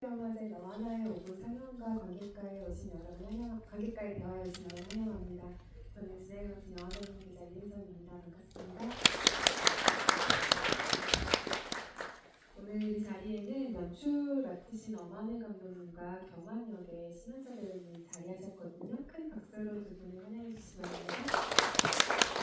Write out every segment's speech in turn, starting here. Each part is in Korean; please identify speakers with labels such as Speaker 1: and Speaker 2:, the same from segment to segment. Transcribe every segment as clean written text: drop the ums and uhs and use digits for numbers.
Speaker 1: 영화제 너하나의 오브 상영과 관객과에 오신 여러분 관객과의 대화에 오신 여러분 환영합니다. 저는 진행을 맡은 영화배우 기자 이은선입니다. 반갑습니다. 오늘 이 자리에는 연출 맡으신 엄하늘 감독님과 경환 역의 신은서 배우님이 자리하셨거든요. 큰 박수로 두 분을 환영해 주시기 바랍니다.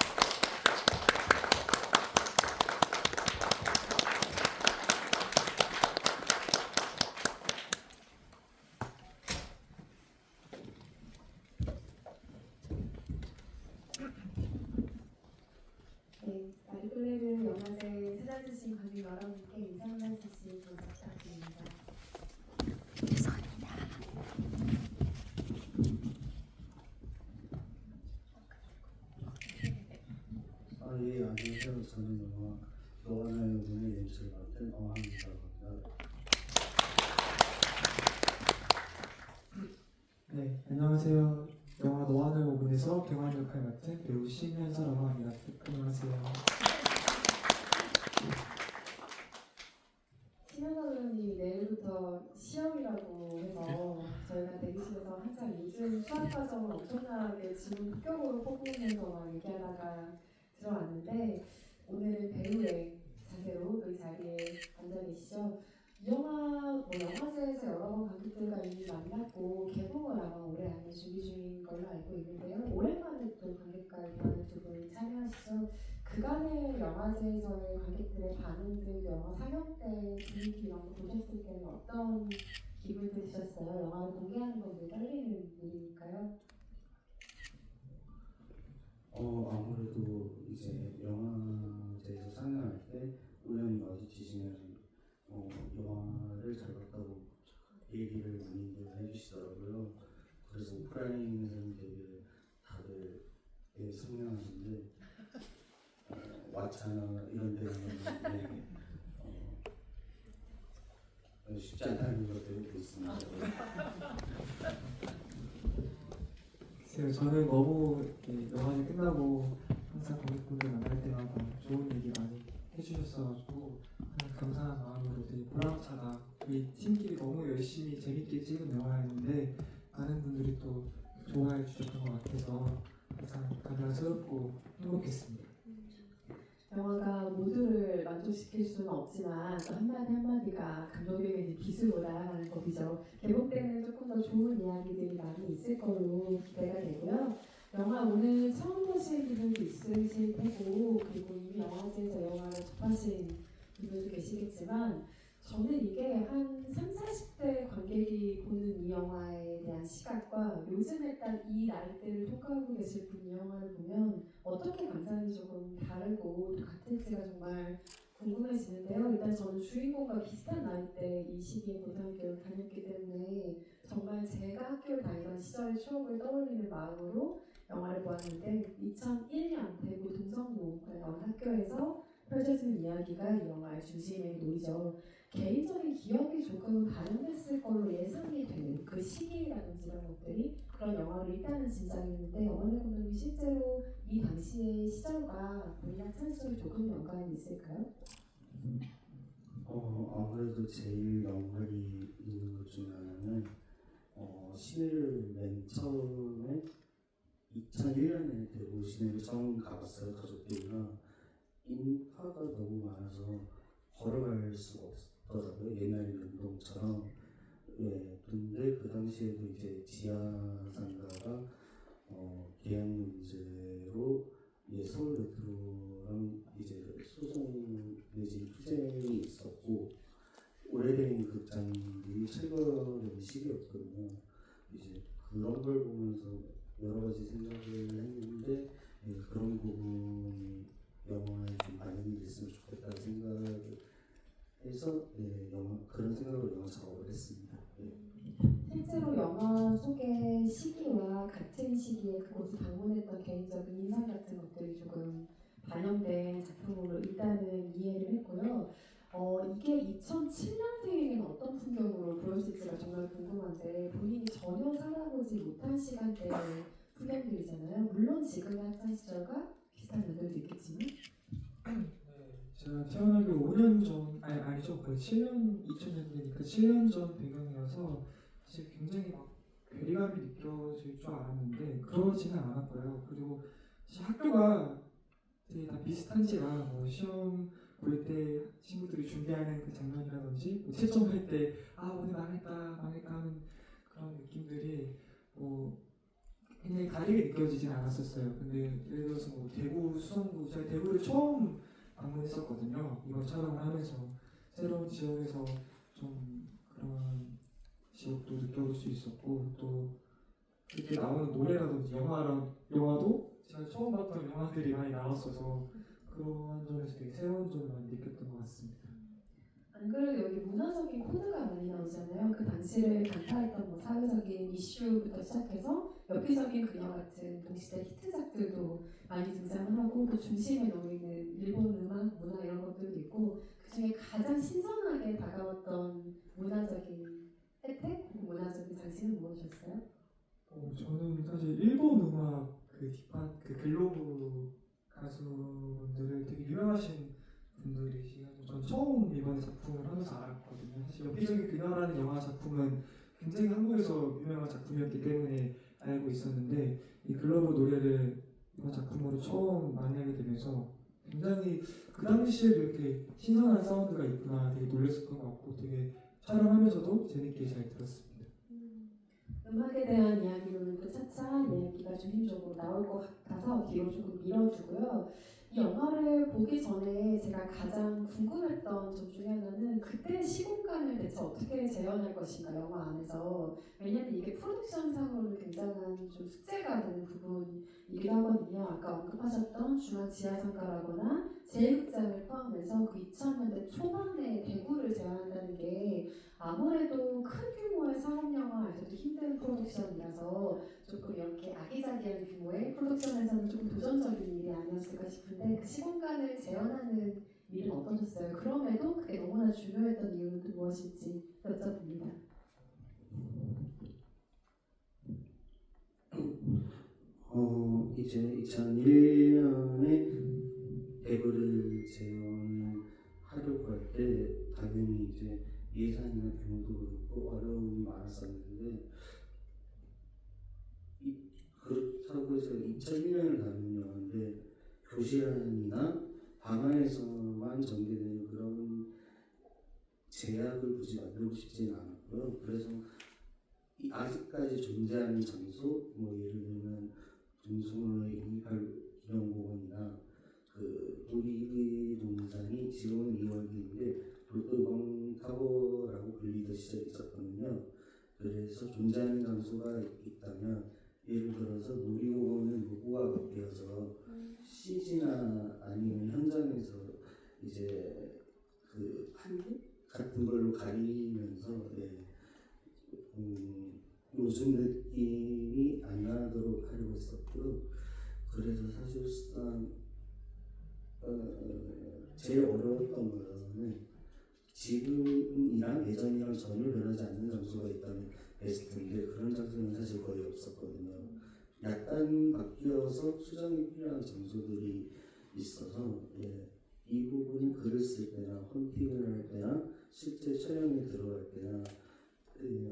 Speaker 1: 네, 마리클레르 영화제에 찾아주신 관객 여러분께 인사 한 말씀씩 부탁드립니다.
Speaker 2: 예, 안녕하세요. 저는 영화 너하나의 오븐의 연출을 맡은 엄하늘이라고 합니다.
Speaker 3: 네, 안녕하세요. 영화 너하나의 오븐에서 경환 역할 맡은 배우 신현서라고 합니다. 안녕하세요.
Speaker 1: 신현서 배우님이 내일부터 시험이라고 해서 저희가 대기실에서 한참 요즘 수학 과정을 엄청나게 지금 합격으로 뽑으면서 막 얘기하다가 들어왔는데 오늘은 배우의 자세로 그 자리에 앉아 계시죠. 이 영화제에서 여러 번 관객들과 이미 만났고 개봉을 아마 올해 안에 준비 중인 걸로 알고 있는데요. 오랜만에 또 관객과 이번에 두 분 참여하시죠. 그간의 영화제에서의 관객들의 반응들, 영화 상영 때 분위기 이런 거 보셨을 때는 어떤 기분 드셨어요? 영화를 공개하는 건 늘 떨리는 일이니까요.
Speaker 2: 아무래도 이제 영화제에서 상영할 때 우연히 마주치시면 영화를 잘 봤다고 얘기를 많이들 해주시더라고요. 그래서 오프라인에서는 되게 다들 성명하는데 왓챠나 이런 데는 쉽지 않다는 걸 배우고 있습니다.
Speaker 3: 글쎄요, 저는 너무 영화제 끝나고 항상 관객분들 만날 때마다 좋은 얘기 많이 해주셨어가지고 항상 감사한 마음으로 되게 보람차다. 우리 팀끼리 너무 열심히 재밌게 찍은 영화였는데 많은 분들이 또 좋아해 주셨던 것 같아서 항상 감사스럽고 행복했습니다.
Speaker 1: 영화가 모두를 만족시킬 수는 없지만 또 한마디 한마디가 감독에게 기술로 날아가는 법이죠. 개봉 때는 조금 더 좋은 이야기들이 많이 있을 걸로 기대가 되고요. 영화 오늘 처음 보실 분들도 있으실 테고 그리고 이미 영화제에서 영화를 접하신 분들도 계시겠지만 저는 이게 한 30, 40대 관객이 보는 이 영화에 대한 시각과 요즘에 딱 이 나이대를 통과하고 계실 분 이 영화를 보면 어떻게 감상이 조금 다르고 또 같을지가 정말 궁금해지는데요. 일단 저는 주인공과 비슷한 나이대 이 시기에 고등학교를 다녔기 때문에 정말 제가 학교를 다니던 시절의 추억을 떠올리는 마음으로 영화를 보았는데 2001년 대구 동성로 학교에서 펼쳐진 이야기가 이 영화의 중심의 놀이죠. 개인적인 기억이 조금 반영됐을 걸로 예상이 되는 그 시기라든지 이런 것들이 그런 영화를 일단은 진작했는데 엄하늘 감독님 실제로 이 당시의 시절과 본인 학창 시절이 조금 연관이 있을까요?
Speaker 2: 아무래도 제일 연관이 있는 것 중에 하나는 시내를 맨 처음에 2001년에 대구 시내를 처음 가봤어요. 가족들이랑 인파가 너무 많아서 걸어갈 수가 없더라고요. 옛날 운동처럼. 예, 근데 그 당시에도 이제 지하상가가 계약 문제로 서울 메트로랑 이제 소송 내지 투쟁이 있었고 오래된 극장들이 철거되는 시기였거든요. 이제 그런 걸 보면서 여러 가지 생각을 했는데 그런 부분이 영화에 좀 반영이 됐으면 좋겠다는 생각을 해서 그런 생각으로 영화 작업을 했습니다.
Speaker 1: 실제로 영화 속의 시기와 같은 시기에 그곳을 방문했던 개인적인 인상 같은 것들이 조금 반영된 작품으로 일단은 이해를 했고요. 이게 2007년대에는 어떤 풍경으로 보였을지가 정말 궁금한데 본인이 전혀 살아보지 못한 시간대의 풍경들이잖아요. 물론 지금의 학창 시절과 비슷한 면들도 있겠지만
Speaker 3: 제가 태어나기 5년 전, 아니죠, 거의 7년, 2000년대니까 7년 전 배경이 영화여서 사실 굉장히 막 괴리감이 느껴질 줄 알았는데 그러지는 않았고요. 그리고 사실 학교가 되게 다 비슷한지라 뭐 시험 볼 때 친구들이 준비하는 그 장면이라든지 뭐 채점할 때 아 오늘 망했다 하는 그런 느낌들이 뭐 굉장히 다르게 느껴지진 않았었어요. 근데 예를 들어서 뭐 대구 수성구 제가 대구를 처음 방문했었거든요. 이번 촬영을 하면서 새로운 지역에서 좀 그런 지역도 느껴볼 수 있었고 또 그때 나오는 노래라든지 영화도 제가 처음 봤던 영화들이 많이 나왔어서 그런 점에서 되게 새로운 점을 많이 느꼈던 것 같습니다.
Speaker 1: 안 그래도 여기 문화적인 코드가 많이 나오잖아요. 그 당시를 간파했던 뭐 사회적인 이슈부터 시작해서 엽기적인 그녀 같은 동시대 히트작들도 많이 등장을 하고 또 중심에 놓이는 일본 음악, 문화 이런 것들도 있고 그 중에 가장 신선하게 다가왔던 문화적인 혜택, 문화적인 장치는 무엇이었어요?
Speaker 3: 저는 사실 일본 음악 그 딥한 그 글로브 가수분들을 되게 유명하신 분들이시가지고 전 처음 이번에 작품을 하면서 알았거든요. 사실 엽기적인 그녀라는 영화 작품은 굉장히 한국에서 유명한 작품이었기 때문에 알고 있었는데 이 글로브 노래를 이번 작품으로 처음 만나게 되면서 굉장히 그 당시에도 이렇게 신선한 사운드가 있구나 되게 놀랐었던 것 같고 되게 촬영하면서도 재밌게 잘 들었습니다.
Speaker 1: 음악에 대한 이야기로는 또 차차 이야기가 중심적으로 나올 것 같아서 뒤로 조금 밀어두고요. 이 영화를 보기 전에 제가 가장 궁금했던 점 중에 하나는 그때 시공간을 대체 어떻게 재현할 것인가 영화 안에서. 왜냐면 이게 프로덕션상으로는 굉장한 좀 숙제가 되는 부분이기도 하거든요. 아까 언급하셨던 중앙 지하상가라거나 제1극장을 포함해서 그 2000년대 초반에 대구를 재현한다는 게 아무래도 큰 규모의 상업영화에서도 힘든 프로덕션이라서 조금 이렇게 아기자기한 규모의 프로덕션에서는 조금 도전적인 일이 아니었을까 싶은데 그 시공간을 재현하는 일은 어떠셨어요? 그럼에도 그게 너무나 중요했던 이유는 또 무엇인지 여쭤봅니다.
Speaker 2: 이제 2001년에 대구를 재현하려고 할 때 당연히 이제 예산이나 규모도 그렇고 어려움이 많았었는데 그렇다고 해서 2001년을 다룬 영화인데 교시안이나 방안에서만 전개되는 그런 제약을 굳이 만들고 싶지는 않았고요. 그래서 아직까지 존재하는 장소, 뭐 예를 들면 동숭로의 228 기념공원이나 그 놀이동산이 지금은 이월기인데 롯데광타워라고 불리던 시절이 있었거든요. 그래서 존재하는 장소가 있다면 예를 들어서 놀이공원은 로고가 바뀌어서 CG나 아니면 현장에서 이제 그 판넬 같은 걸로 가리면서 요즘 느낌이 안 나도록 하려고 했었고요. 그래서 사실상 제일 어려웠던 거는 지금이랑 예전이랑 전혀 변하지 않는 장소가 있다면 베스트인데 그런 장소는 사실 거의 없었거든요. 약간 바뀌어서 수정이 필요한 장소들이 있어서 이 부분은 글을 쓸 때나 헌팅을 할 때나 실제 촬영에 들어갈 때나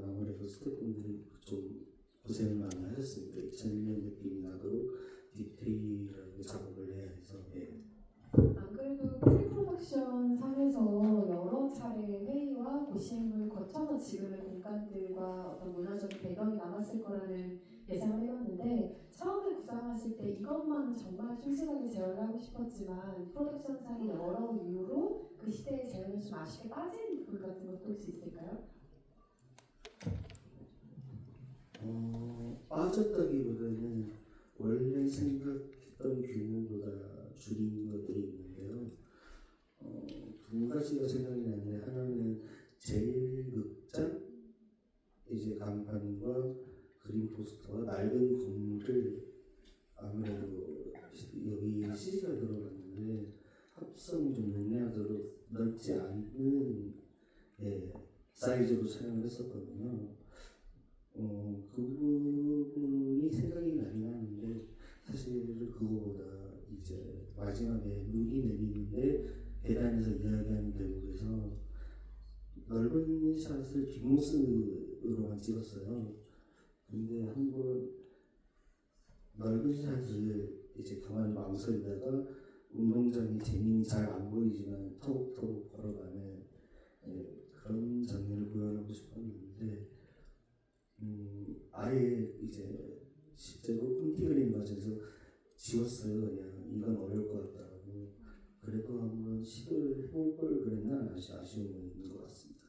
Speaker 2: 아무래도 스태프분들이 좀 고생을 많이 하셨습니다. 2001년 느낌이 나도록 디테일하게 작업을 해야 해서
Speaker 1: 안 그래도 프리프로덕션 상에서 여러 차례 회의와 고심을 거쳐서 지금의 공간들과 어떤 문화적인 배경이 남았을 거라는 예상을 해봤는데 처음에 구상하실 때 이것만 정말 충실하게 재현을 하고 싶었지만 프로덕션 상의 여러 이유로 그 시대의 재현이 좀 아쉽게 빠진 부분 같은 것도 혹시 있을까요?
Speaker 2: 빠졌다기보다는 원래 생각했던 규모보다 줄인 것들이 있는데요. 두 가지가 생각이 나는데 하나는 제1극장 이제 간판과 그림 포스터와 낡은 건물을 아무래도 여기 CG가 들어갔는데 합성이 좀 용이하도록 넓지 않은 사이즈로 촬영을 했었거든요. 그 부분이 생각이 나긴 하는데 사실 그거보다 이제 마지막에 눈이 내리는데 계단에서 이야기하는 대목에서 넓은 샷을 뒷모습 샷으로만 찍었어요. 근데 한번 넓은 샷을 이제 가만히 망설이다가 운동장이 재민이 잘 안 보이지만 터벅터벅 걸어가는 그런 장면을 구현하고 싶었는데 아예 이제 실제로 폰티그린 과정에서 지웠어요. 그냥 이건 어려울 것 같다고. 그래도 한번 시도를 해볼 걸 그랬나 아쉬운 건 있는 것 같습니다.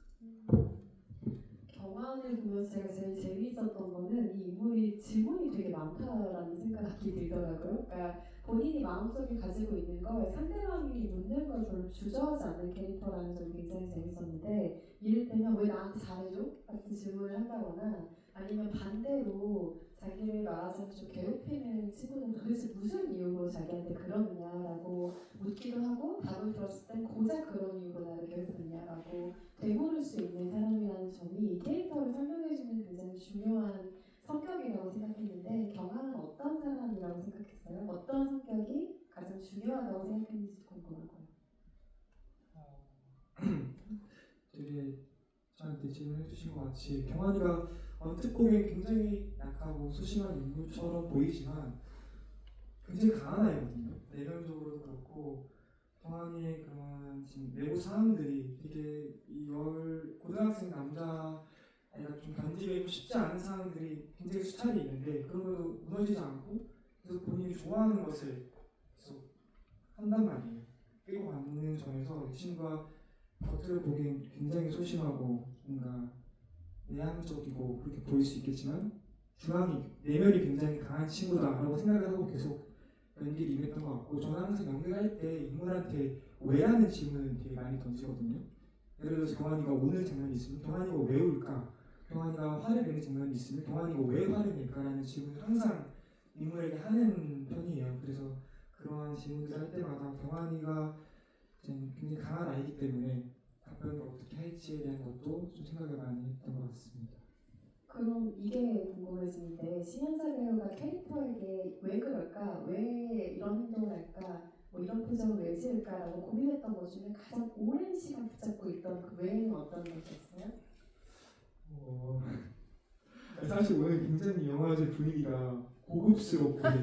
Speaker 1: 경환을 보면서 제가 제일 재미있었던 거는 이 인물이 질문이 되게 많다라는 생각이 들더라고요. 그러니까 본인이 마음속에 가지고 있는 걸 상대방이 묻는 걸 별로 주저하지 않는 캐릭터라는 점이 굉장히 재밌었는데, 이를테면 왜 나한테 잘해줘? 같은 질문을 한다거나, 아니면 반대로 자기를 말하자면 좀 괴롭히는 친구는 도대체 무슨 이유로 자기한테 그러느냐라고 묻기도 하고, 답을 들었을 땐 고작 그런 이유로 나를 괴롭히느냐라고 되물을 수 있는 사람이라는 점이 이 캐릭터를 설명해주는 굉장히 중요한 성격이라고 생각했는데, 경아는 어떤 사람이라고 생각했어요? 어떤 성격이 가장 중요하다고 생각했는지 궁금하고요.
Speaker 3: 되게 저한테 질문해 주신 것 같이 경환이가 언뜻 보기엔 굉장히 약하고 소심한 인물처럼 보이지만 굉장히 강한 아이거든요. 내면적으로도 그렇고 경환이의 그런 지금 내부 상황들이 되게 고등학생 남자 아이가 좀 견디기 쉽지 않은 상황들이 굉장히 수차례 있는데 그럼에도 무너지지 않고 계속 본인이 좋아하는 것을 계속 한단 말이에요. 끌고 가는 점에서 이 친구가 겉으로 보기엔 굉장히 소심하고 뭔가 내향적이고 그렇게 보일 수 있겠지만 내면이 굉장히 강한 친구다라고 생각을 하고 계속 연기를 임했던 것 같고, 저는 항상 연기할 때 인물한테 왜라는 질문을 되게 많이 던지거든요. 예를 들어서 경환이가 우는 장면이 있으면 경환이가 왜 울까? 경환이가 화를 내는 장면이 있으면 경환이가 왜 화를 낼까라는 질문을 항상 인물에게 하는 편이에요. 그래서 그러한 질문들을 할 때마다 경환이가 굉장히 강한 아이기 때문에 답변을 어떻게 할지에 대한 것도 좀 생각을 많이 했던 것 같습니다.
Speaker 1: 그럼 이게 궁금해지는데, 신현자 배우가 캐릭터에게 왜 그럴까? 왜 이런 행동을 할까? 뭐 이런 표정을 왜 지을까라고 고민했던 것 중에 가장 오랜 시간 붙잡고 있던 그 외에는 어떤 것이었어요?
Speaker 3: 사실 오늘 굉장히 영화제 분위기가 고급스럽고 되게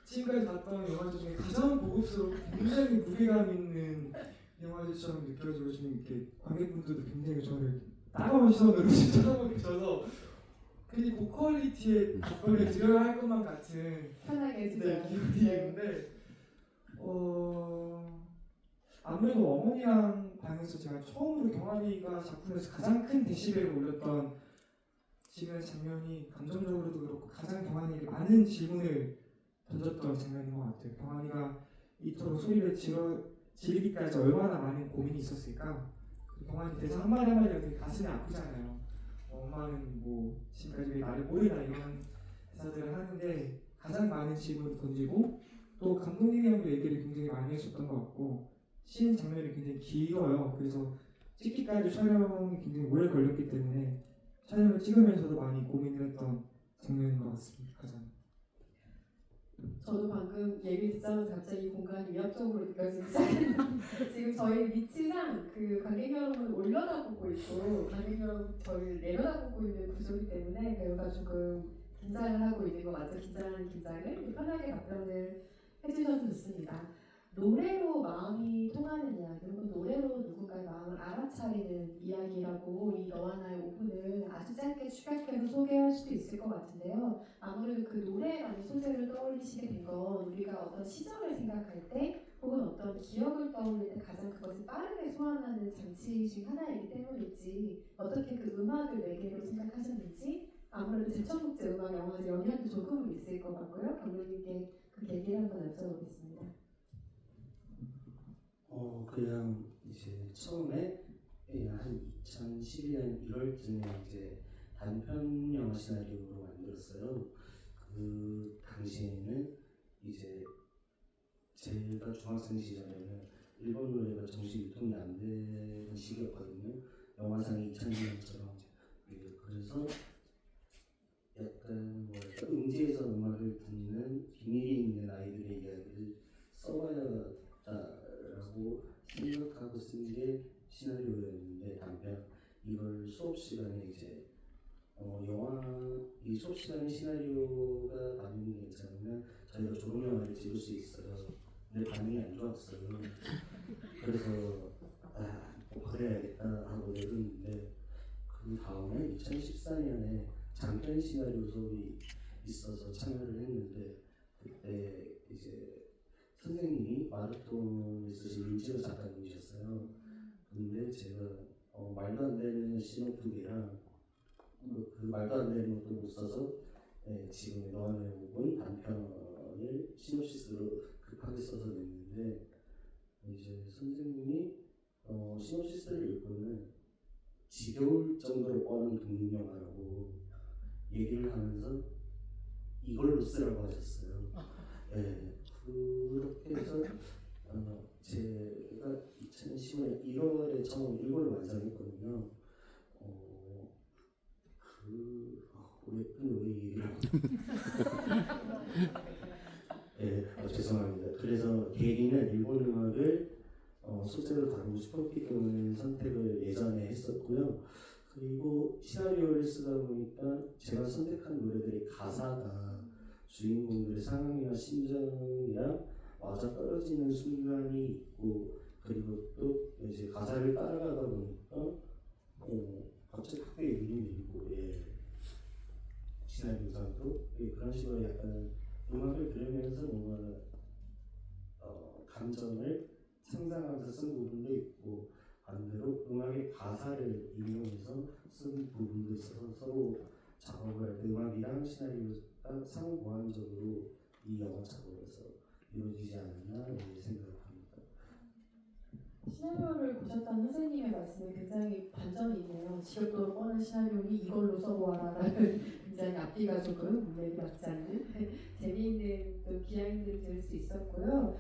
Speaker 3: 지금까지 봤던 영화제 중에 가장 고급스럽고 굉장히 무게감 있는 영화제처럼 느껴지고 지금 이렇게 관객분들도 굉장히 저를 따가운 시선으로 쳐다보고 계셔서 괜히 고퀄리티의 답변을 드려야 할 것만 같은
Speaker 1: 편하게 해주세요.
Speaker 3: 기분이 있는데 아무래도 어머니랑 방에서 제가 처음으로 경환이가 작품에서 가장 큰 데시벨을 올렸던 장면이 감정적으로도 그렇고 가장 경환이에게 많은 질문을 던졌던 장면인 것 같아요. 경환이가 이토록 소리를 지르기까지 얼마나 많은 고민이 있었을까? 경환이 대사 한마디 한마디가 되게 가슴이 아프잖아요. 엄마는 뭐 지금까지 왜 나를 모르나 이런 대사들을 하는데 가장 많은 질문을 던지고 또 감독님이랑도 얘기를 굉장히 많이 했었던 것 같고 씬 장면이 굉장히 길어요. 그래서 찍기까지 촬영이 굉장히 오래 걸렸기 때문에 촬영을 찍으면서도 많이 고민을 했던 장면인 것 같습니다. 가장.
Speaker 1: 저도 방금 얘기 듣자마자 갑자기 이 공간이 위협적으로 느껴지기 시작했는데, 지금 저희 위치랑 그 관객 여러분을 올려다보고 있고 관객 여러분 저희를 내려다보고 있는 구조이기 때문에 배우가 조금 긴장을 하고 있는 거 맞죠? 긴장을 편하게 답변을 해주셔도 좋습니다. 노래로 마음이 통하는 이야기, 혹은 노래로 누군가의 마음을 알아차리는 이야기라고 이 너와 나의 오픈을 아주 짧게 축약해서 소개할 수도 있을 것 같은데요. 아무래도 그 노래라는 소재를 떠올리시게 된 건 우리가 어떤 시절을 생각할 때 혹은 어떤 기억을 떠올릴 때 가장 그것을 빠르게 소환하는 장치 중 하나이기 때문이지, 어떻게 그 음악을 매개로 생각하셨는지, 아무래도 제천국제 음악 영화제 영향도 조금은 있을 것 같고요. 감독님께 그 계기를 한번 여쭤보겠습니다.
Speaker 2: 그냥 이제 처음에 한 2012년 1월쯤에 이제 단편 영화 시나리오로 만들었어요. 그 당시에는 이제 제가 중학생 시절에는 일본 노래가 정식 유통이 안 되는 시기였거든요. 영화상이 2000년처럼. 그래서 약간 뭐랄까 음지에서 음악을 듣는 비밀이 있는 아이들의 이야기를 써봐야겠다라고 생각하고 쓴 게 시나리오였는데, 단편 이걸 수업 수업 시간에 이제 영화 이 수업 시간에 시나리오가 반응이 괜찮으면 저희가 졸업 영화를 찍을 수 있어요. 근데 반응이 안 좋았어요. 그래서 꼭 그래야겠다 하고 내줬는데 그 다음에 2014년에 장편 시나리오 수업이 있어서 참여를 했는데 그때 이제 선생님이 마라톤을 쓰신 윤지호 작가님이셨어요. 근데 제가 말도 안 되는 신호 2개랑 그 말도 안 되는 것도 못 써서 지금 너와의 호흡은 단편을 시놉시스로 급하게 써서 냈는데 이제 선생님이 시놉시스를 읽고는 지겨울 정도로 뻔한 독립영화라고 얘기를 하면서 이걸로 쓰라고 하셨어요. 그렇게 해서 제가 2015년 1월에 처음 이걸 완성했거든요. 왜 얘기를 죄송합니다. 그래서 계기는 일본 음악을 소재로 다루고 싶었기 때문에 선택을 예전에 했었고요. 그리고 시나리오를 쓰다 보니까 제가 선택한 노래들의 가사가 주인공들의 상황이나 심정이랑 맞아 떨어지는 순간이 있고 그리고 또 이제 가사를 따라가다 보니까 갑자기 크게 울림이 있고 시나리오상도 그런 식으로 약간 음악을 들으면서 뭔가 감정을 상상하면서 쓴 부분도 있고 반대로 음악의 가사를 인용해서 쓴 부분도 있어서 서로 작업을 할 때 음악이랑 시나리오가 상호보완적으로 이 영화 작업에서 이루어지지 않았나 생각합니다.
Speaker 1: 시나리오를 보셨다는 선생님의 말씀에 굉장히 반전이 있네요. 지겹도록 뻔한 시나리오니 이걸로 써보아라라는 굉장히 앞뒤가 조금 문맥이 맞지 않는 재미있는 또 비하인드를 들을 수 있었고요.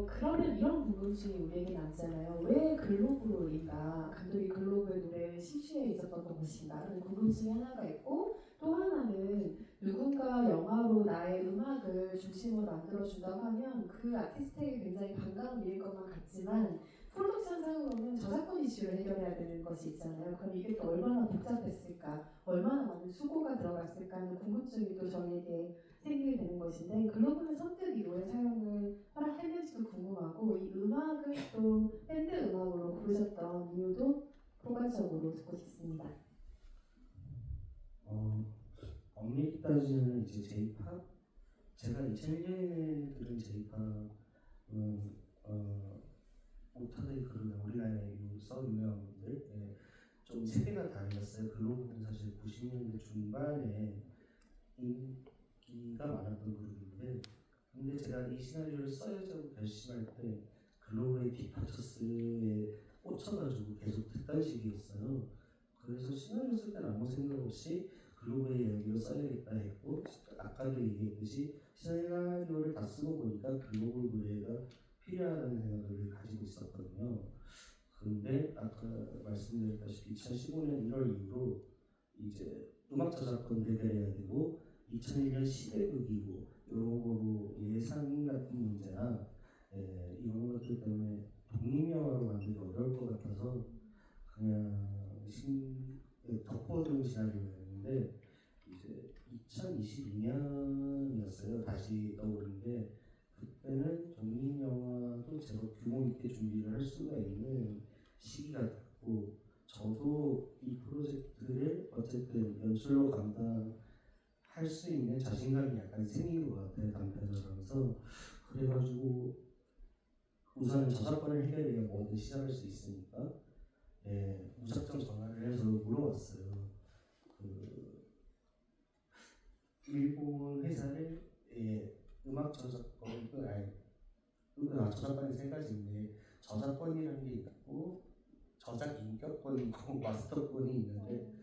Speaker 1: 그러면 이런 궁금증이 우리에게 남잖아요. 왜 글로브인가? 감독이 글로브의 노래에 심취해 있었던 것인가? 라는 궁금증이 하나가 있고 또 하나는 누군가 영화로 나의 음악을 중심으로 만들어준다고 하면 그 아티스트에게 굉장히 반가운 일일 것만 같지만 프로덕션 상으로는 저작권 이슈를 해결해야 되는 것이 있잖아요. 그럼 이게 또 얼마나 복잡했을까, 얼마나 많은 수고가 들어갔을까 하는 궁금증이 또 저에게 생기게 되는 것인데 글로브는 선뜻 이 노래 사용을 허락했는지도 궁금하고 이 음악을 또 밴드 음악으로 부르셨던 이유도 포괄적으로 듣고 싶습니다.
Speaker 2: 엄밀히 따지면 이제 J-pop 제가 2001년에 들은 J-pop은 오타데이 그룹 우리나라의 유명한 분들 좀 세대가 달랐어요. 글로브는 사실 90년대 중반에 인기가 많았던 그룹인데 근데 제가 이 시나리오를 써야지라고 결심할 때 글로브의 디파처스에 꽂혀가지고 계속 듣던 시기였어요. 그래서 시나리오 쓸 때는 아무 생각 없이 글로브의 이야기로 써야겠다 했고 아까도 얘기했듯이 시나리오를 다 쓰고 보니까 글로브 노래가 필요하다는 생각을 가지고 있었거든요. 그런데 아까 말씀드렸다시피 2015년 1월 이후로 이제 음악 저작권 대결해야 되고 2001년 시대극이고 이런 거로 예산 같은 문제나 이런 것들 때문에 독립영화로 만들기 어려울 것 같아서 그냥 덮어둔 시나리오였는데 이제 2022년이었어요. 다시 떠오르는데 그때는 독립영화도 제법 규모 있게 준비를 할 수가 있는 시기가 됐고 저도 이 프로젝트를 어쨌든 연출로 감당할 수 있는 자신감이 약간 생긴 것 같아요. 단편을 하면서 그래가지고 우선 저작권을 해결해야 뭐든 시작할 수 있으니까 무작정 전화를 해서 물어봤어요. 일본 회사를 음악 저작권 저작권이 세 가지인데 저작권이라는 게 있고 저작 인격권이 있고 마스터권이 있는데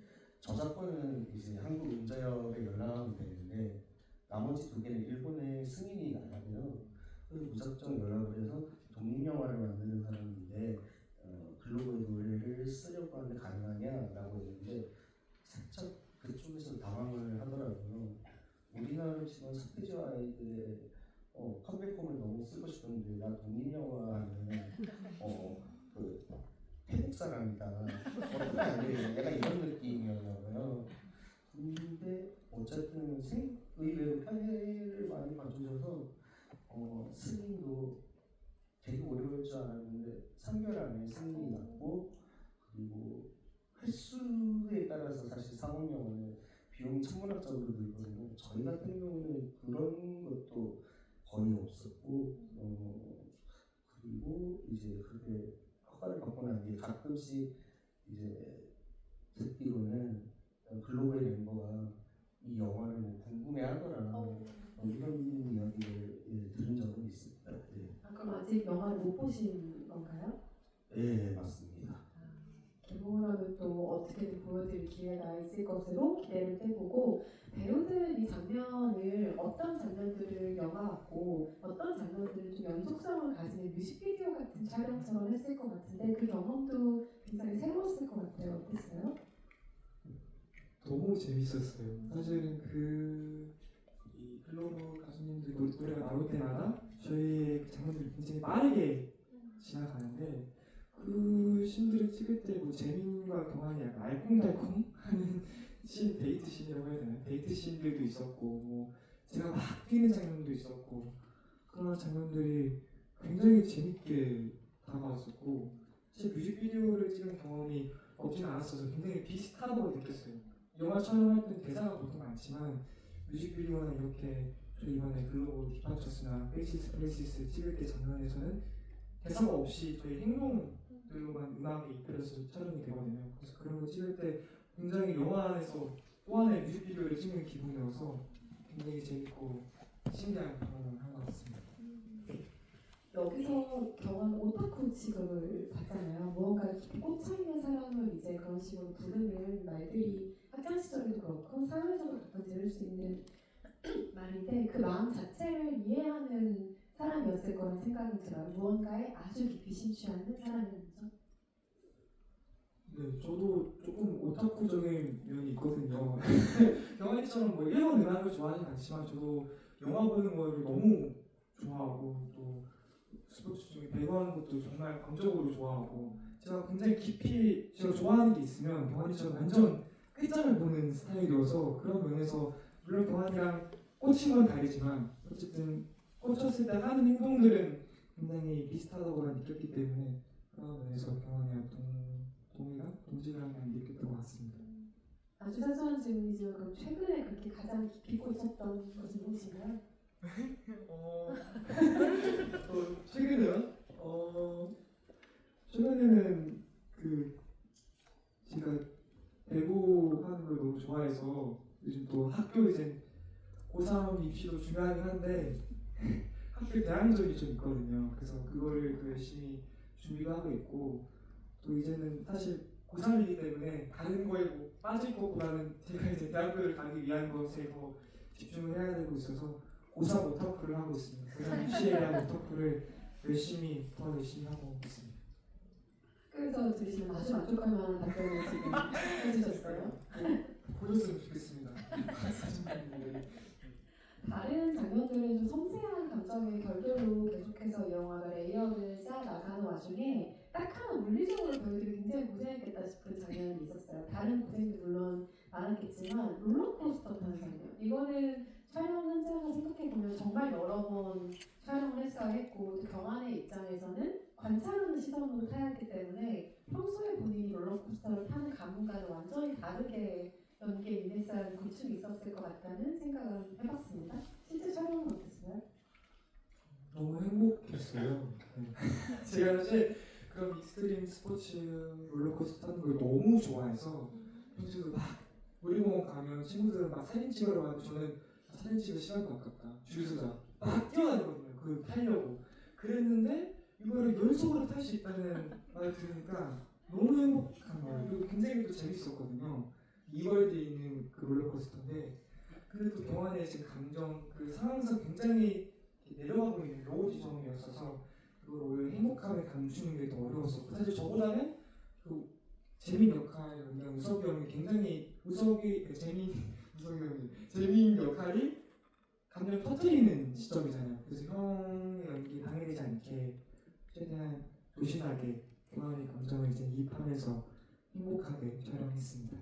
Speaker 2: 저작권은 이제 한국 음자협에 연락하면 되는데 나머지 두 개는 일본의 승인이 나야 돼요. 그래서 무작정 연락을 해서 독립영화를 만드는 사람인데 글로벌 노래를 쓰려고 하는데 가능하냐라고 했는데 살짝 그쪽에서 당황을 하더라고요. 우리나라로 치면 서태지와 아이들의 컴백홈을 너무 쓰고 싶은데 나 독립영화 하는 그 태국 사람이다. 그게 아니에요. 약간 이런 느낌이었나봐요. 근데 어쨌든 의외로 편애를 많이 봐주셔서 승인도 되게 오래 걸 줄 알았는데 3개월 안에 승인이 났고, 그리고 횟수에 따라서 사실 상업영화는 비용이 천문학적으로 들거든요. 저희 같은 경우는 그런 것도 거의 없었고, 그리고 이제 그렇게 허가를 받고 난 뒤에 가끔씩 이제 듣기로는 글로벌 멤버가 이 영화를 뭐 궁금해하더라, 이런 이야기를 들은 적은 있습니다. 예.
Speaker 1: 그럼 아직 영화를 못 보신 건가요?
Speaker 2: 예, 맞습니다.
Speaker 1: 개봉을 하면 또 어떻게든 보여드릴 기회가 있을 것으로 기대를 해보고, 배우들은 이 장면을 어떤 장면들을 영화화하고 어떤 장면들을 좀 연속성을 가지는 뮤직비디오 같은 촬영처럼 했을 것 같은데 그 경험도 굉장히 새로웠을 것 같아요. 어땠어요?
Speaker 3: 너무 재밌었어요. 사실은 이 글로벌 가수님들 노래가 나올 때마다 저희의 그 장면들이 굉장히 빠르게 지나가는데, 그 씬들을 찍을 때 뭐 재민과 경환이 약간 알콩달콩 하는 씬, 데이트 씬이라고 해야 되나? 데이트 씬들도 있었고, 뭐 제가 막 뛰는 장면도 있었고, 그런 장면들이 굉장히 재밌게 다가왔었고, 사실 뮤직비디오를 찍은 경험이 없지는 않았어서 굉장히 비슷하다고 느꼈어요. 영화 촬영할 때는 대사가 보통 많지만 뮤직비디오나 이렇게 저희 이번에 글로벌 디파처스나 페이시스 플레이시스 찍을 때 장면에서는 대사가 없이 저희 행동들로만 음악이 입혀져서 촬영이 되거든요. 그래서 그런 거 찍을 때 굉장히 영화 안에서 또 하나의 뮤직비디오를 찍는 기분이어서 굉장히 재밌고 신기한 경험을 한 것 같습니다.
Speaker 1: 여기서 경환 오타쿠 취급을 받잖아요. 무언가에 깊이 꽂혀있는 사람을 이제 그런 식으로 부르는 말들이 학창 시절에도 그렇고 사회적으로 가끔 들을 수 있는 말인데, 그 마음 자체를 이해하는 사람이었을 거란 생각이 들어요. 무언가에 아주 깊이 심취하는 사람이었죠.
Speaker 3: 네, 저도 조금 오타쿠적인 면이 있거든요. 경환이처럼 뭐 일본 음악을 좋아하진 않지만 저도 영화 보는 걸 너무 좋아하고, 또 스포츠 중에 배구하는 것도 정말 감적으로 좋아하고, 제가 굉장히 깊이 제가 좋아하는 게 있으면 경환이처럼 완전 끝장을 보는 스타일이어서, 그런 면에서 물론 경환이랑 꽂힌 건 다르지만 어쨌든 꽂혔을 때 하는 행동들은 굉장히 비슷하다고 느꼈기 때문에, 그런 면에서 경환이랑 동질감을 느꼈던 것 같습니다.
Speaker 1: 아주 사소한 질문이지만 그럼 최근에 그렇게 가장 깊이 꽂혔던 것은 무엇인가요?
Speaker 3: 최근에요? 최근에는 제가 배구 하는 걸 너무 좋아해서, 요즘 또 학교 이제 고3 입시도 중요하긴 한데 학교 대항전이 좀 있거든요. 그래서 그거를 또 열심히 준비도 하고 있고, 또 이제는 사실 고3이기 때문에 다른 거에 뭐 빠질 것보다는 제가 이제 대학교를 가기 위한 것에 더 집중을 해야 되고 있어서 고3 오타쿠를 하고 있습니다. 고3 입시에 대한 오타쿠를 더 열심히 하고 있습니다.
Speaker 1: 그래서 들으시면 아주 만족할 만한 답변을 지금 해주셨어요.
Speaker 3: 보셨으면 좋겠습니다.
Speaker 1: 다른 장면들은 좀 섬세한 감정의 결들로 계속해서 이 영화가 레이어를 쌓아 나가는 와중에 딱 하나 물리적으로 배우들이 굉장히 고생했겠다 싶은 장면이 있었어요. 다른 고생도 물론 많았겠지만 롤러코스터 타는 장면, 이거는 촬영 현장을 생각해보면 정말 여러 번 촬영을 했어야 했고, 또 경환의 입장에서는 관찰하는 시선으로 타야 했기 때문에 평소에 본인이 롤러코스터를 타는 감흥과는 완전히 다르게 연기에 임했어야 하는 고충이 있었을 것 같다는 생각을 해봤습니다. 실제 촬영은 어땠어요?
Speaker 3: 너무 행복했어요. 네. 제가 사실 그런 익스트림 스포츠 롤러코스터 타는 걸 너무 좋아해서 평소에도 막 놀이공원 가면 친구들은 막 사진 찍으러 가는데 저는 사진 찍을 시간도 아깝다, 줄 서자 막 뛰어다니거든요. 그거 타려고. 그랬는데 이거를 연속으로 탈 수 있다는 말을 들으니까 너무 행복한 거예요. 그리고 굉장히 또 재밌었거든요. 이월드에 있는 그 롤러코스터인데, 근데 또 경환의 지금 감정, 그 상황에서 굉장히 내려가고 있는 로우 지점이었어서 그걸 오히려 행복함에 감추는 게 더 어려웠었고, 사실 저보다는 그 재민 역할, 그러니까 우석이 형이 굉장히 재민 역할이 감정 터뜨리는 시점이잖아요. 그래서 형의 연기 방해되지 않게 최대한 조신하게 영화의 감정을 이제 이입하면서 행복하게 촬영했습니다.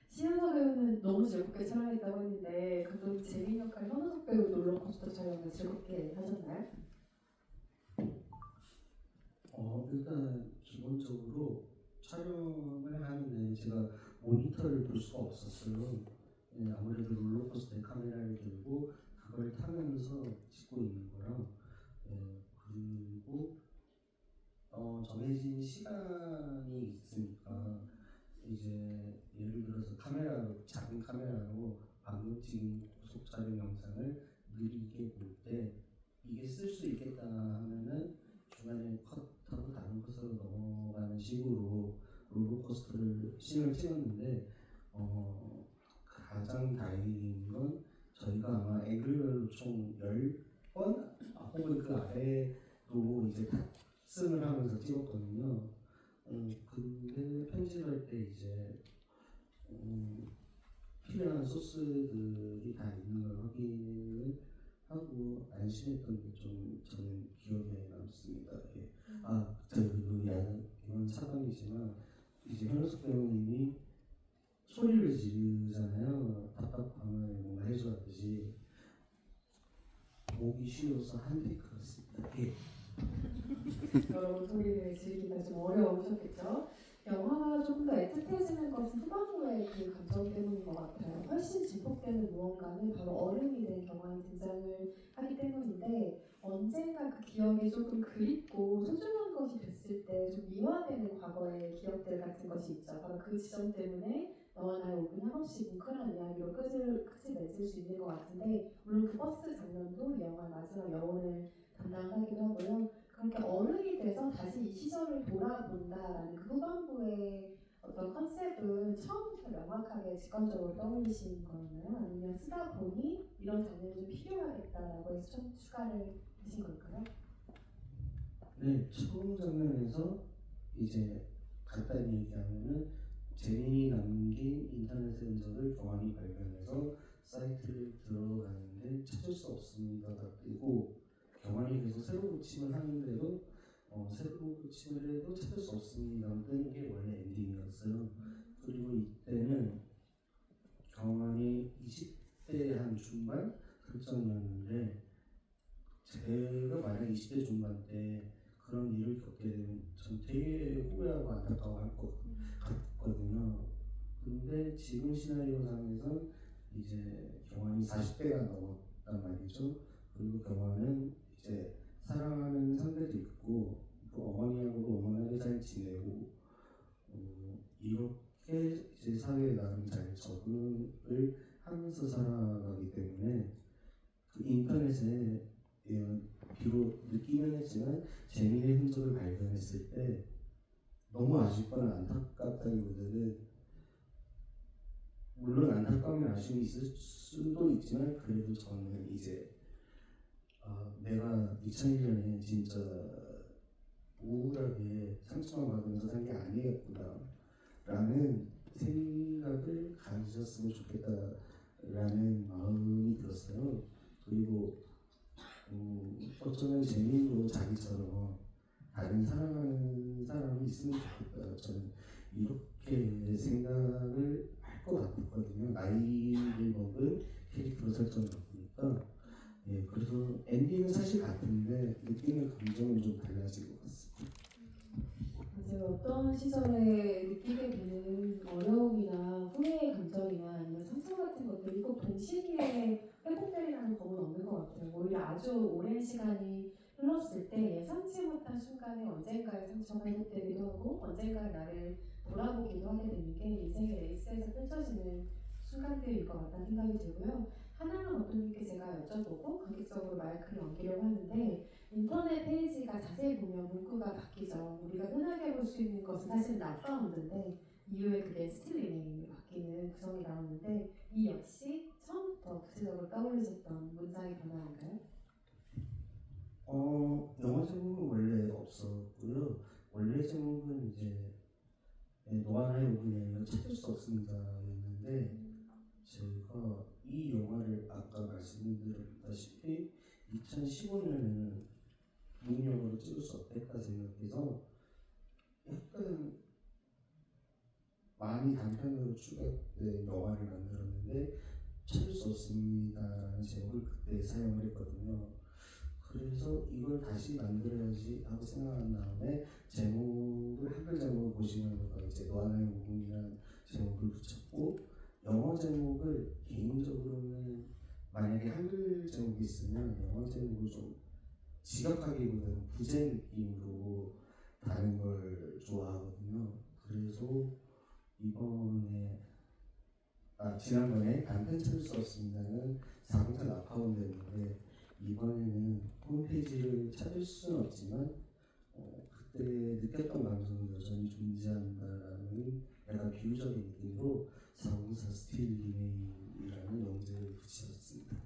Speaker 1: 신현석 배우는 너무 즐겁게 촬영했다고 했는데 감독님 재민 역할 현우석 배우 롤러코스터 촬영을 즐겁게 하셨나요?
Speaker 2: 일단 기본적으로 촬영을 하는데 제가 모니터를 볼 수가 없었어요. 아무래도 롤러코스터에 카메라를 들고 그걸 타면서 찍고 있는 거라. 그리고 정해진 시간이 있으니까 이제 예를 들어서 작은 카메라로 방금 찍은 고속 촬영 영상을 느리게 볼 때 이게 쓸 수 있겠다 하면은 중간에 컷하고 다른 컷으로 넘어가는 식으로 롤러코스터를 씬을 찍었는데 가장 다행인 건 저희가 아마 앵글별로 총 10번 혹은 그 아래로 이제 탑승을 하면서 찍었거든요. 근데 편집할 때 이제 필요한 소스들이 다 있는 걸 확인을 하고 안심했던 게 좀 저는 기억에 남습니다. 예. 그리고 이건 사담이지만 이제 현우석 배우님이 소리를 지르잖아요. 답답함을 뭔가 해소하듯이 목이 쉬어서 한 테이크였습니다. 예.
Speaker 1: 여러분 소리를 지르기가 좀 어려우셨겠죠? 영화가 조금 더 애틋해지는 것은 후반부의 그 감정 때문인 것 같아요. 훨씬 증폭되는 무언가는 바로 어른이 된 경황이 등장을 하기 때문인데 언젠가 그 기억이 조금 그립고 소중한 것이 됐을 때 좀 미화되는 과거의 기억들 같은 것이 있죠. 바로 그 지점 때문에 너와 나의 5분이 한없이 뭉클한 이야기로 끝을 맺을 수 있는 것 같은데 물론 그 버스 장면도 이 영화의 마지막 여운을 담당하기도 하고요. 그렇게 어른이 돼서 다시 이 시절을 돌아본다라는 그 후반부의 어떤 컨셉은 처음부터 명확하게 직관적으로 떠올리신 거였나요? 아니면 쓰다 보니 이런 장면이 좀 필요하겠다라고 해서 좀 추가를 하신 걸까요?
Speaker 2: 네, 처음 장면에서 이제 간단히 얘기하면은 재민이 남긴 인터넷 흔적을 경환이 발견해서 사이트를 들어가는데 찾을 수 없습니다가 뜨고 경환이 계속 새로 고침을 하는데도 새로 고침을 해도 찾을 수 없습니다 뜨는 게 원래 엔딩이었어요. 그리고 이때는 경환이 20대 한 중반 설정이었는데 제가 만약 20대 중반 때 그런 일을 겪게 되면 전 되게 후회하고 안타까워할 것 같거든요. 근데 지금 시나리오상에선 이제 경환이 40대가 넘었단 말이죠. 그리고 경환은 이제 사랑하는 상대도 있고 또 어머니하고도 원만하게 잘 지내고 이렇게 이제 사회에 나름 잘 적응을 하면서 살아가기 때문에 그 인터넷에 비록 느끼긴 했지만 재미의 흔적을 발견했을 때 너무 아쉽거나 안타깝다기보다는 물론 안타까움이 아쉬움이 있을 수도 있지만 그래도 저는 이제 내가 2001년에 진짜 우울하게 상처만 받으면서 산 게 아니었구나 라는 생각을 가지셨으면 좋겠다라는 마음이 들었어요. 그리고 어쩌면 재민도 자기처럼 다른 사랑하는 사람이 있으면 좋겠다. 저는 이렇게 생각을 할 것 같았거든요. 나이를 먹은 캐릭터로 설정을 바꾸니까. 예, 그래서 엔딩은 사실 같은데 느끼는 감정은 좀 달라진 것 같습니다.
Speaker 1: 이제 어떤 시절에 느끼게 되는 어려움이나 후회의 감정이나 아니면 상처 같은 것들이 꼭 동시기에 회복되리라는 법은 없는 것 같아요. 오히려 아주 오랜 시간이 흘렀을 때 예상치 못한 순간에 언젠가의 상처가 회복되기도 하고 언젠가의 나를 돌아보기도 하게 되는 게 인생의 레이스에서 펼쳐지는 순간들일 것 같다는 생각이 들고요. 하나만 감독님께 제가 여쭤보고 관객적으로 마이크를 넘기려고 하는데 인터넷 페이지가 자세히 보면 문구가 바뀌죠. 우리가 흔하게 볼 수 있는 것은 사실 낫사운드인데 이후에 그게 스틸리네임으로 바뀌는 구성이 나오는데 이 역시 처음부터 구체적으로 떠올리셨던 문장의 변화인가요?
Speaker 2: 영화 제목은 원래 없었고요. 원래 제목은 이제 너와 나의 5분이 아니라 찾을 수 없습니다였는데 제가 이 영화를 아까 약간 많이 단편으로 추격된 영화를 만들었는데 찾을 수 없습니다라는 제목을 그때 사용을 했거든요. 그래서 이걸 다시 만들어야지 하고 생각한 다음에 제목을 한글 제목을 보시면 이제 노아나의 오금이라는 제목을 붙였고 영어 제목을 개인적으로는 만약에 한글 제목이 있으면 영어 제목을 좀 직역하기보다는 부제 느낌으로 다른 걸 좋아하거든요. 그래서 지난번에 단편 찾을 수 없습니다는 4공사 낙하운데였는데 이번에는 홈페이지를 찾을 수는 없지만 그때 느꼈던 감성이 여전히 존재한다라는 약간 비유적인 느낌으로 404 스틸 리메인이라는 영제를 붙였습니다.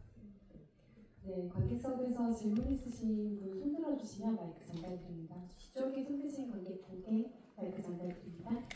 Speaker 1: 네, 관객석에서 질문 있으신 분 손 들어주시면 마이크 전달드립니다. 뒤쪽에 손 드신 관객분께 마이크 전달드립니다.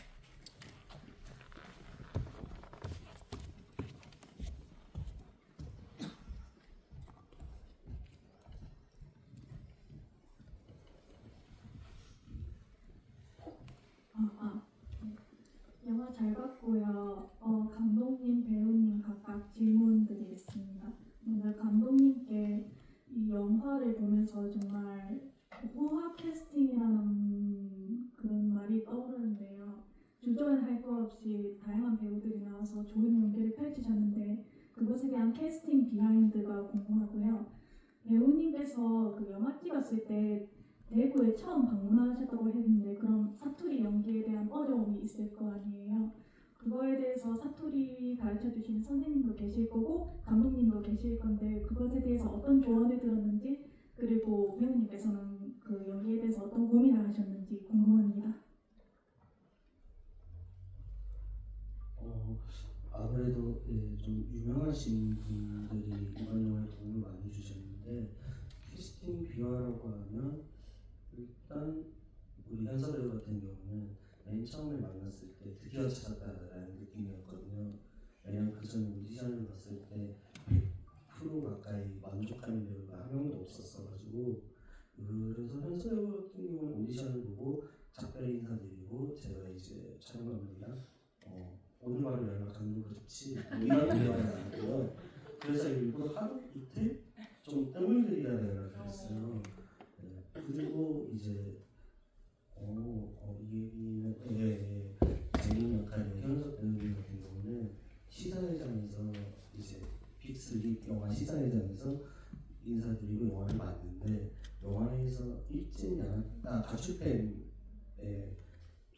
Speaker 4: 영화 잘 봤고요. 감독님, 배우님 각각 질문 드리겠습니다. 먼저 감독님께 이 영화를 보면서 정말 우화 캐스팅이라는 그런 말이 떠오르는데요. 주저할 할 것 없이 다양한 배우들이 나와서 좋은 연기를 펼치셨는데 그것에 대한 캐스팅 비하인드가 궁금하고요. 배우님께서 그 영화 찍었을 때 대구에 처음 방문하셨다고 했는데 그럼 사투리 연기에 대한 어려움이 있을 거 아니에요. 그거에 대해서 사투리 가르쳐 주시는 선생님도 계실 거고 감독님도 계실 건데 그것에 대해서 어떤 조언을 들었는지 그리고 배우님께서는 그 연기에 대해서 어떤 고민을 하셨는지 궁금합니다.
Speaker 2: 아무래도 좀 유명하신 분들이 이번 영화에 도움을 많이 주셨는데 캐스팅 비화라고 하면 일단 우리 현서 배우 같은 경우는 맨 처음에 만났을 때 드디어 찾았다라는 느낌이었거든요. 왜냐면 그 전에 오디션을 봤을 때 100% 가까이 만족하는 배우가 한 명도 없었어가지고 그래서 현서 배우 같은 경우는 오디션을 보고 작별 인사드리고 제가 이제 촬영 감독이랑 오늘 바로 연락하는 거 좋지 이런 대화가 나왔고요. 그래서 일부러 하루 이틀 좀 뜸을 들이다 연락을 했어요. 그리고 이제 이 얘기는 재밌는 역할의 현석 배우님 같은 경우는 시사회장에서 이제 빅스립 영화 시사회장에서 인사드리고 영화를 봤는데 영화에서 일진양 가출팬의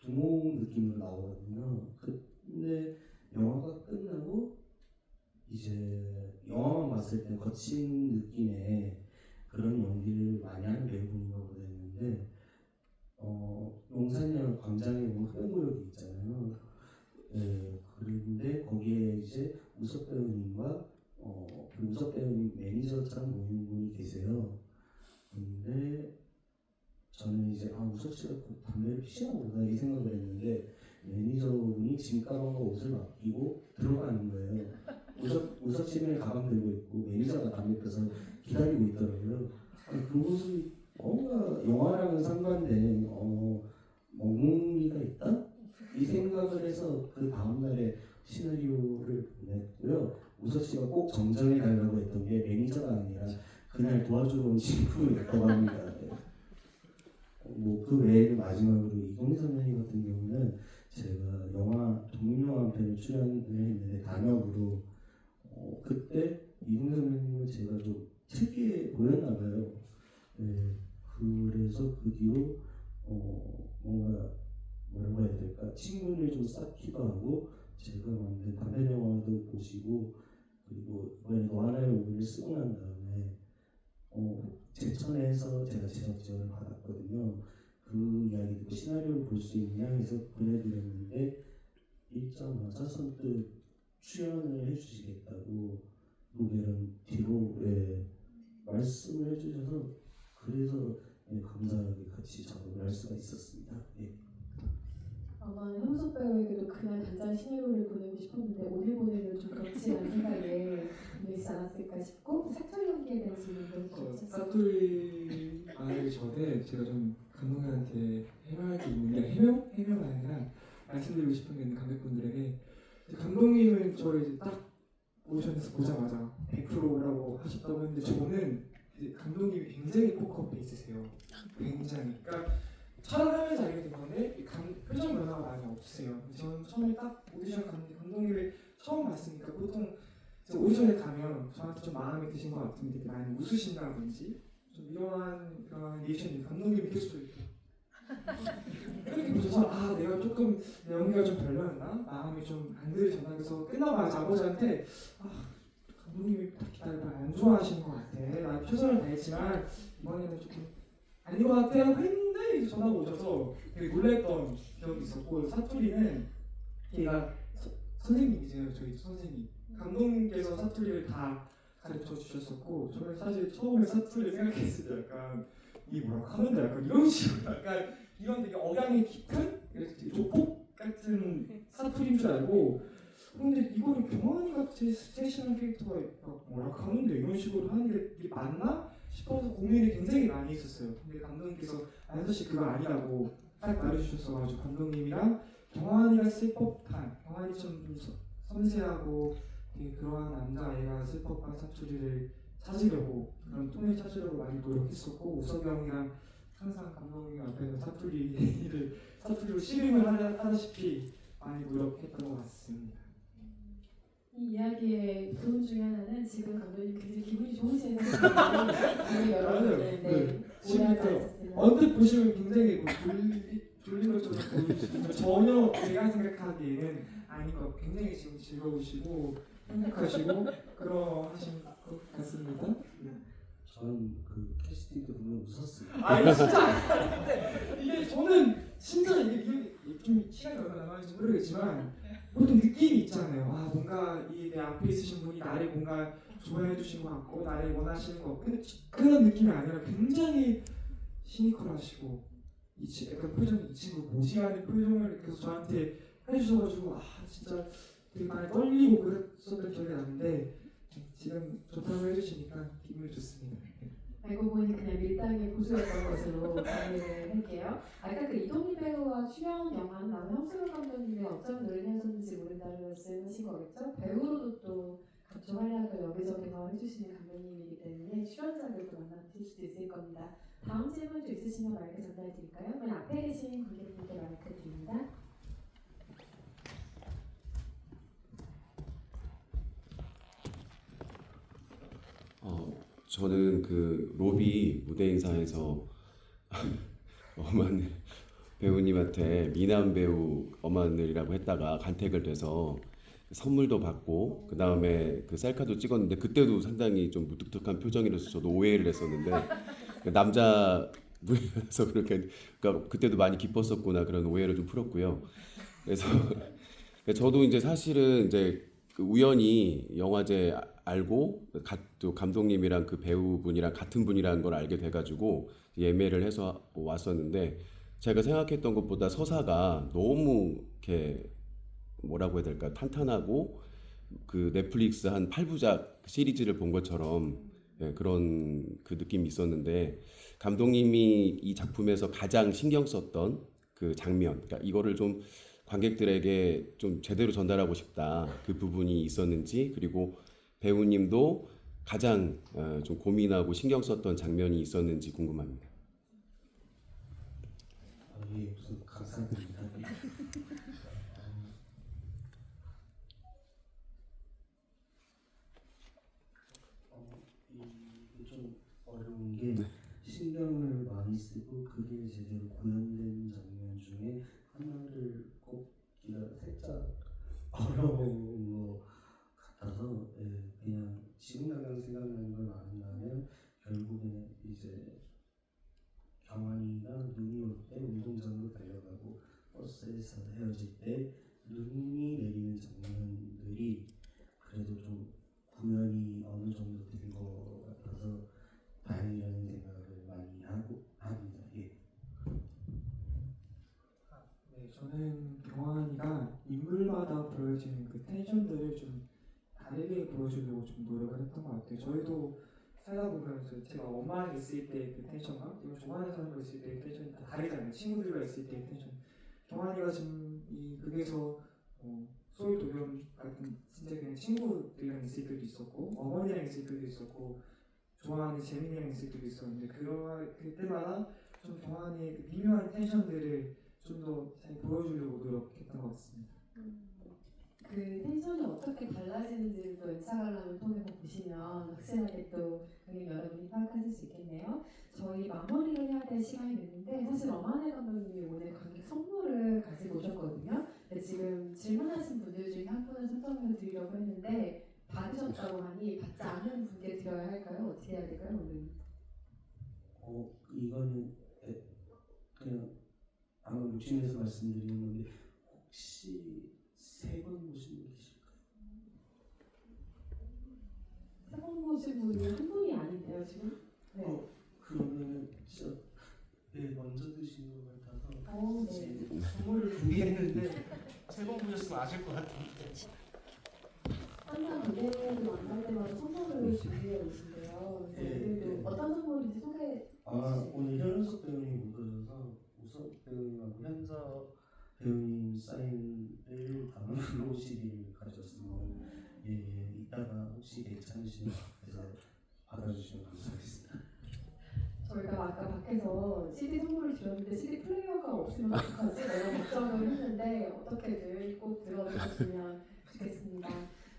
Speaker 2: 두목 느낌으로 나오거든요. 근데 영화가 끝나고 이제 영화만 봤을 때 거친 느낌의 그런 연기를 많이 하는 배우분인가 보다 했는데 용산역 광장에 보면 흡연구역이 있잖아요. 그런데 거기에 이제 우석 배우님과 그 우석 배우님 매니저처럼 보이는 분이 계세요. 근데 저는 이제 우석 씨가 담배를 피시나 보다 이 생각을 했는데 매니저분이 짐 가방과 옷을 맡기고 들어가는 거예요. 우석 씨는 가방 들고 있고 매니저가 담배 펴서 기다리고 있더라고요. 그 모습이 뭔가 영화랑은 상반된 멍뭉이가 있다? 이 생각을 해서 그 다음날에 시나리오를 보냈고요. 우석 씨가 꼭 정정해 달라고 했던 게 매니저가 아니라 그날 도와주러 온 친구였다고 합니다. 그 외에는 마지막으로 이동희 선생님 같은 경우는 제가 영화 독립영화 한 편에 출연을 했는데 단역으로 그때 이동희 선생님은 제가 좀 특이해 보였나 봐요. 그래서 그 뒤로 뭔가 뭐라고 해야 될까 친분을 좀 쌓기도 하고 제가 만든 단편 영화도 보시고 그리고 이번에 노하나의 오븐을 쓰고 난 다음에 제천에서 제가 제작 지원을 받았거든요. 그 이야기 듣고 시나리오를 볼 수 있냐 해서 보내드렸는데 읽자마자 선뜻 출연을 해주시겠다고 노벨은 뒤로 말씀을 해주셔서 그래서 감사하게 같이 작업을 할 수가 있었습니다.
Speaker 1: 아마 현석 배우에게도 그날 당장 시나리오를 보내고 싶었는데 오늘 보내면 좀 그렇지 않은 생각에 보내지 않았을까 싶고 사투리 연기에 대한 질문도 주셨어요.
Speaker 3: 사투리 말하기 전에 제가 좀 감독님한테 해명할 게 있는 게 해명이 아니라 말씀드리고 싶은 게 있는 관객분들에게 감독님은 저를 이제 딱 오디션에서 보자마자 100%라고 하셨다고 했는데 저는 이제 감독님이 굉장히 포커 페이스세요. 굉장히. 그러니까 촬영하면서 알게 된 건데 표정 변화가 많이 없으세요. 저는 처음에 딱 오디션 갔는데 감독님을 처음 봤으니까 보통 이제 오디션에 가면 저한테 좀 마음에 드신 것 같은데 되게 많이 웃으신다든지 좀 이러한 그런 리액션이 감독님이 계속 이렇게 보셔서 아 내가 조금 내 연기가 좀 별로였나? 마음이 좀 안 들으셨나? 그래서 끝나고 아버지한테 아 감독님이 딱 기다려봐 안 좋아하시는 것 같아. 나 최선을 다했지만 이번에는 조금 아닌 것 같아 라고 했는데 이제 전화가 오셔서 되게 놀랬던 기억이 있었고 사투리는 걔가 선생님이세요. 저희 선생님 감독님께서 사투리를 다 가르쳐 주셨었고 저는 사실 처음에 사투리를 생각했을 때 약간 이게 뭐라고 하는데 약간 이런 식으로 약간 이런 되게 억양이 깊은 되게 조폭 같은 사투리인 줄 알고 근데 이거를 경환이 같이 스테이션한 캐릭터가 뭐라고 하는데 이런 식으로 하는 게 이게 맞나 싶어서 고민을 굉장히 많이 했었어요. 근데 감독님께서 안서씨 그거 아니라고 딱 말해주셨어가지고 감독님이랑 경환이가 쓸 법한 경환이 좀 섬세하고 되게 그러한 남자아이가 쓸 법한 사투리를 찾으려고 그런 톤을 찾으려고 많이 노력했었고 우석이 형이랑 항상 감독님 앞에서 사투리로 씨름을 하다시피 많이 노력했던 것 같습니다.
Speaker 1: 이 이야기의 부분 중에 하나는 지금 감독님 굉장히 기분이 좋으시는 분이 여러분들 오해하셨습니다.
Speaker 3: 언뜻 보시면 굉장히 뭐 졸린 것처럼 보이시지만 전혀 제가 생각하기에는 아닌 것 굉장히 지금 즐거우시고 행복하시고 그러하신 것 같습니다.
Speaker 2: 저는 그 캐스팅 때 보면 웃었어요.
Speaker 3: 아 진짜 이게 저는 진짜 이게 좀 시간이 얼마나 남았는지 모르겠지만 보통 느낌이 있잖아요. 아 뭔가 이 내 앞에 있으신 분이 나를 뭔가 좋아해 주신 것 같고 나를 원하시는 것 같고 근데 그런 느낌이 아니라 굉장히 시니컬하시고 약간 표정이 이 친구 뭐지 하는 표정을 계속 저한테 해주셔가지고 아 진짜 되게 많이 떨리고 그랬었던 기억이 나는데 지금 좋다고 해주시니까 기분이 좋습니다.
Speaker 1: 알고 보니 그냥 밀당의 고수였던 것으로 정리를 할게요. 아까 그 이동희 배우와 출연 영화는 아마 형수경 감독님의 어쩜 노련하셨는지 모른다는 말씀하신 거겠죠? 배우로도 또 각종 활약을 여기저기서 해주시는 감독님이기 때문에 출연자를 또 만나실 수도 있을 겁니다. 다음 질문도 있으시면 마이크 전달해 드릴까요? 그냥 앞에 계신 관객님께 마이크 드립니다.
Speaker 5: 저는 그 로비 무대 인사에서 엄하늘 배우님한테 미남 배우 엄하늘이라고 했다가 간택을 돼서 선물도 받고 그 다음에 그 셀카도 찍었는데 그때도 상당히 좀 무뚝뚝한 표정이라서 저도 오해를 했었는데 남자 분이라서 그렇게 그러니까 그때도 많이 기뻤었구나 그런 오해를 좀 풀었고요. 그래서 저도 이제 사실은 이제 그 우연히 영화제 알고 또 감독님이랑 그 배우분이랑 같은 분이라는 걸 알게 돼가지고 예매를 해서 왔었는데 제가 생각했던 것보다 서사가 너무 이렇게 뭐라고 해야 될까 탄탄하고 그 넷플릭스 한 8부작 시리즈를 본 것처럼 그런 그 느낌이 있었는데 감독님이 이 작품에서 가장 신경 썼던 그 장면 그러니까 이거를 좀 관객들에게 좀 제대로 전달하고 싶다 그 부분이 있었는지 그리고 배우님도 가장 좀 고민하고 신경 썼던 장면이 있었는지 궁금합니다.
Speaker 2: 예, 우선 감사드립니다. 이게 좀 어려운 게 신경을 많이 쓰고 그게 제대로 구현된 장면 중에 하나를 꼽기가 살짝 어려운 것 같아서 그냥 지금 당장 생각나는 걸 말한다면 결국에 이제 경환이가 눈이 올 때 운동장으로 달려가고 버스에서 헤어질 때 눈이 내리는 장면들이 그래도 좀 구현이 어느 정도 된 것 같아서 다행이라는 생각을 많이 하고 합니다. 예.
Speaker 3: 네, 저는 경환이가 인물마다 보여지는 그 텐션들을 좀 다르게 보여주려고 좀 노력을 했던 것 같아요. 저희도 살다 보면 제가 엄마랑 있을 때 그 텐션과 이거 좋아하는 사람과 있을 때 텐션이 다 다르잖아요. 친구들과 있을 때 텐션. 경환이가 지금 이 극에서 소울 도겸 같은 진짜 그냥 친구들이랑 있을 때도 있었고 어머니랑 있을 때도 있었고 좋아하는 재민이랑 있을 때도 있었는데 그때마다 좀 경환이의 그 미묘한 텐션들을 좀 더 잘 보여주려고 노력했던 것 같습니다.
Speaker 1: 그 텐션이 어떻게 달라지는지를 또 인스타그램을 통해서 보시면 확실하게 또 여러분이 파악하실 수 있겠네요. 저희 마무리를 해야 될 시간이 됐는데 사실 엄한혜 감독님이 오늘 관객 선물을 가지고 오셨거든요. 근데 지금 질문하신 분들 중에 한 분을 선정해서 드리려고 했는데 받으셨다고 하니 받지 않은 분께 드려야 할까요? 어떻게 해야 될까요? 오늘?
Speaker 2: 이거는 그냥 아마 욕심내서 말씀드리는 건데 혹시 3번 보신 분 계실까요?
Speaker 1: 세번 보신 분이 한 분이 아닌데요 지금? 네.
Speaker 2: 그러면은 진짜 먼저 드신 것 같아서
Speaker 1: 네.
Speaker 2: 선물을 준비했는데 3번 보셨으면 아실 것 같은데
Speaker 1: 항상 무대를 만날 때마다 선물을 준비해 오신대요. 오늘도 어떤 선물인지 소개.
Speaker 2: 오늘 현우석 배우님 못 오셔서 우석 배우님하고 현서 배우님 사인을 담은 글로 CD를 가져왔습니다. 이따가 혹시 괜찮으시면 해서 받아주시면 감사하겠습니다.
Speaker 1: 저희가 아까 밖에서 CD 선물을 드렸는데 CD 플레이어가 없으면 어떡하지? 내가 걱정을 했는데 어떻게든 꼭 들어주셨으면 좋겠습니다.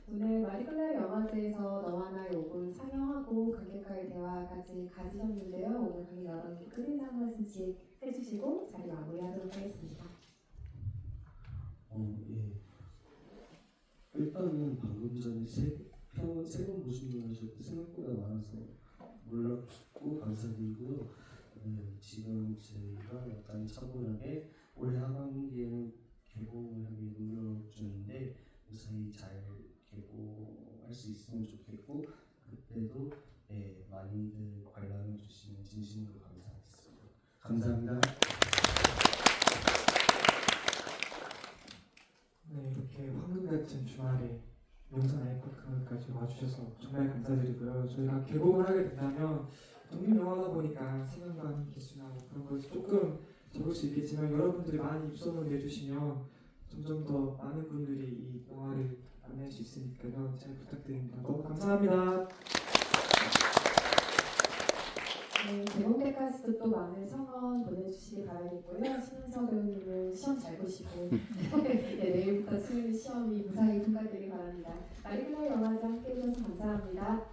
Speaker 1: 오늘 마리클레어 영화제에서 너와 나의 5분 상영하고 관객과의 대화까지 가지셨는데요. 오늘 관객 여러분께 끝인사 한 말씀씩 해주시고 자리 마무리하도록 하겠습니다.
Speaker 2: 일단은 방금 전에 3번 보신 분 하셨고 생각보다 많아서 놀랍고 감사드리고요. 지금 저희가 약간 차분하게 올해 하반기에는 개봉을 하기 노력 중인데 무사히 잘 개봉할 수 있으면 좋겠고 그때도 많이들 관람해 주시면 진심으로 감사하겠습니다. 감사합니다.
Speaker 3: 네, 이렇게 황금 같은 주말에 용산 아이파크까지 와주셔서 정말 감사드리고요. 저희가 개봉을 하게 된다면 독립영화다 보니까 생각나는 개수나 그런 것이 조금 적을 수 있겠지만 여러분들이 많이 입소문 내주시면 점점 더 많은 분들이 이 영화를 만날 수 있으니까요. 잘 부탁드립니다. 너무 감사합니다.
Speaker 1: 네, 개봉 때까지도 또 많은 성원 보내주시기 바라겠고요. 신은서 배우님은 시험 잘 보시고 네, 내일부터 치는 시험이 무사히 통과되길 바랍니다. 마리클레어 영화제 함께 해주셔서 감사합니다.